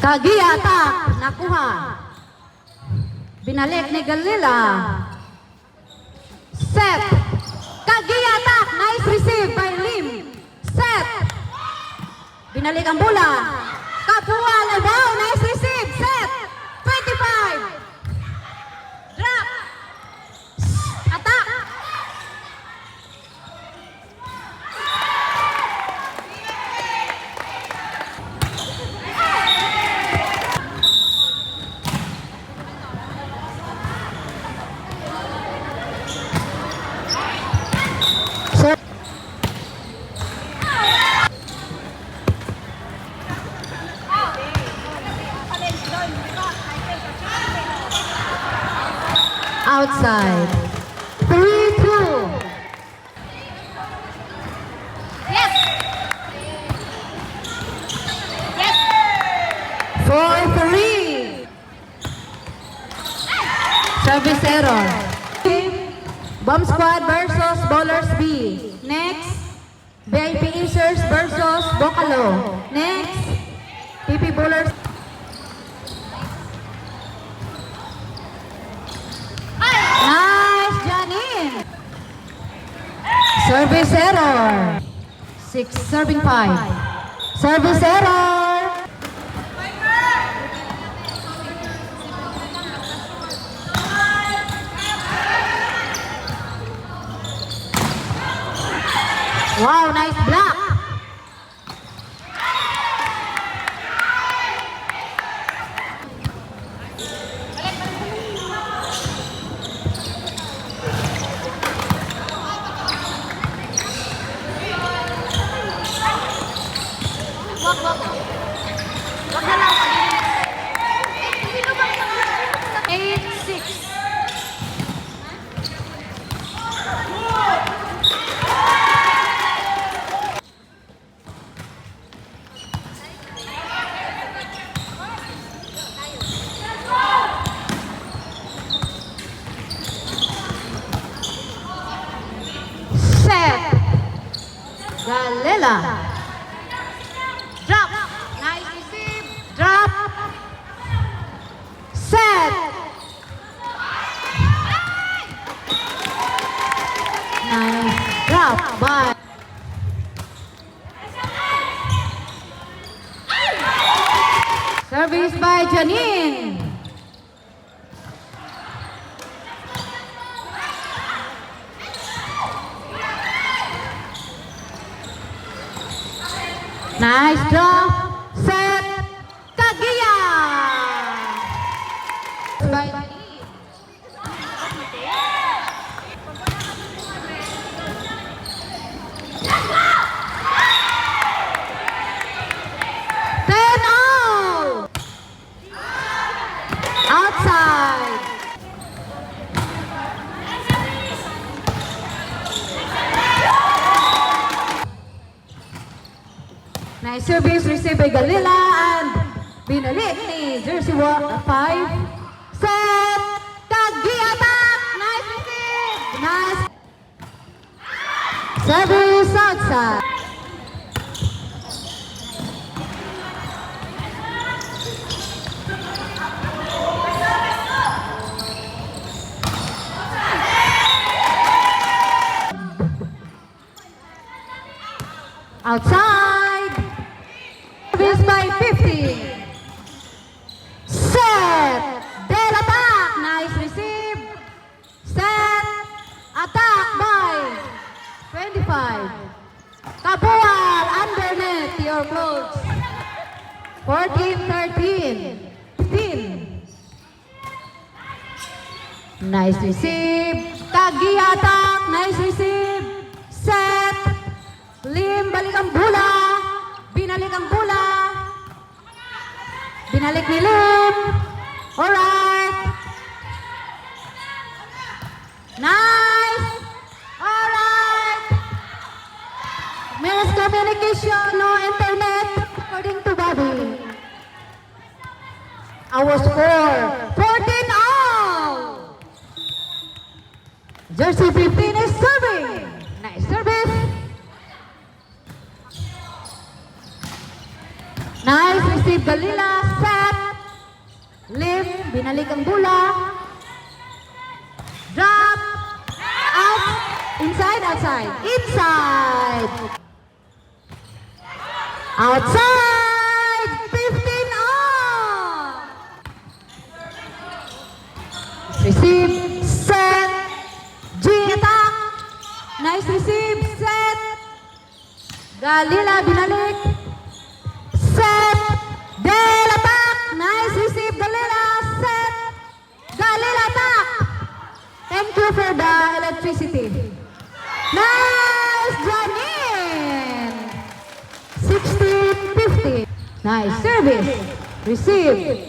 Kagia attack. Nakuha. Binalik ni Galila. Set. Kagia attack. Nice receive by Lim. Set. Binalik ang bola. Kapua. Wow. Nice receive. Set. 25. Drop. Attack. Outside. 3-2. Yes! Yes! 4-3. Service error. Bomb Squad versus Bowlers B. Next, VIP Acers versus Bocalo. Next, PP Bowlers. Nice, Janine. Service error. 6 serving 5. Service error. Wow, nice block. Wag na lang. 8-6. Set. Galila. Drop. Nice receive. Drop. Set. Nice drop by. Service by Janine. Nice drop. Set. Kagia. By Janine. Ten out. Outside. Nice service received by Galila and binalik ni Jersey 5. Set. Kagia attack. Nice receive. Nice. Service outside. Outside. Service by 50. Set. Del attack. Nice receive. Set. Attack by 25. Kabual. Undernet. Your clothes. 14-13. 15. Nice receive. Kagia attack. Nice receive. Set. Lim, balik ang bola. Binalik ang bola. Binalik ni Lim. Alright. Nice. Alright. Miscommunication, no internet, according to Bobby. Our score, 14 all. Jersey 15 is serving. Nice service. Nice receive, Galila. Set. Lift, binalik ang bola. Drop. Out. Inside, outside. Inside. Outside. 15 on. Receive. Set. G attack. Nice receive. Set. Galila, binalik. Set. Del attack. Nice receive, Galila. Set. Galila attack. Thank you for the electricity. Nice, Janine. 16-15. Nice service. Receive.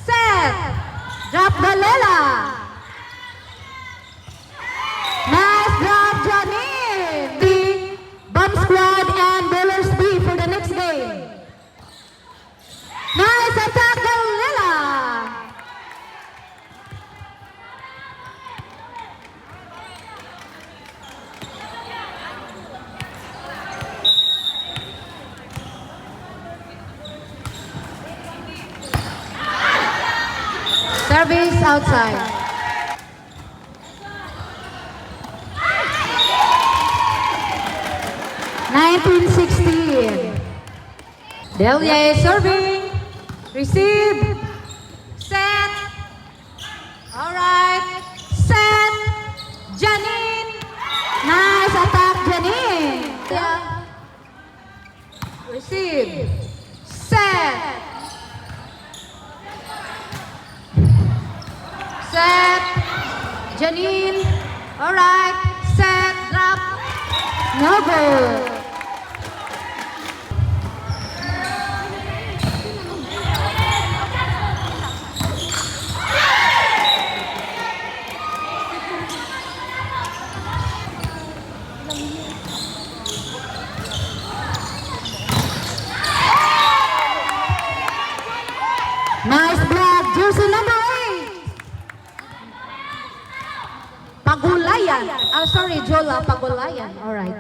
Set. Drop Galila. Nice drop, Janine. The Bomb Squad and Bowlers B for the next game. Nice attack, Galila. Service outside. Delia is serving. Receive. Set. Alright. Set. Janine. Nice attack, Janine. Yeah. Receive. Set. Set. Janine. Alright. Set. Drop. No goal. Nice block, jersey number 8. Pagulayan. Oh, sorry, Jola, Pagulayan. All right.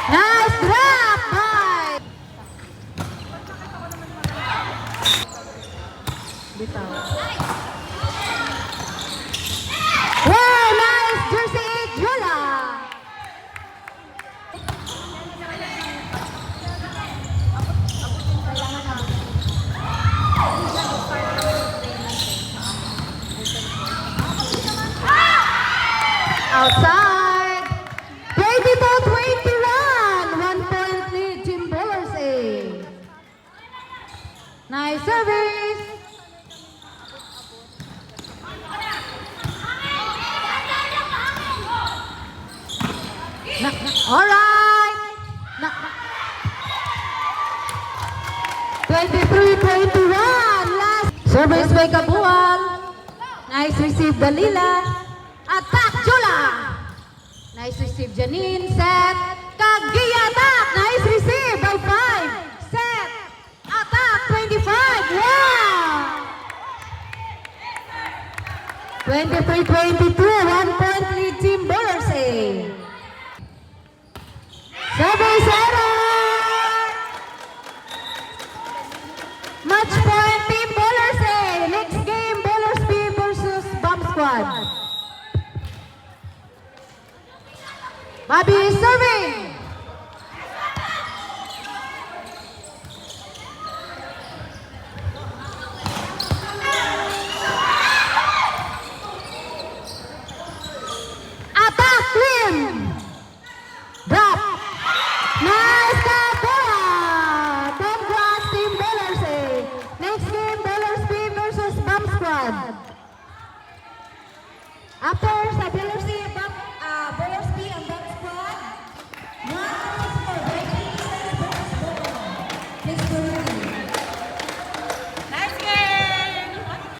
Nice drop by. Bitaw. Wow, nice jersey 8, Jola. Outside. 22-21. 1 point lead, Team Bowlers A. Nice service. All right. 23-21. Last service by Kabual. Nice receive, Dalila. Attack, Jula. Nice receive, Janine. Set. Kagia attack. Nice receive by 5. Set. Attack, 25. Wow. 23-22. 1 point lead, Team Bowlers A. Service error. Match point, Team Bowlers A. Next game, Bowlers B versus Bomb Squad. Bobby is serving. Attack, Lim. Drop. Nice Kaboya. Congrats, Team Bowlers A. Next game, Bowlers B versus Bomb Squad. After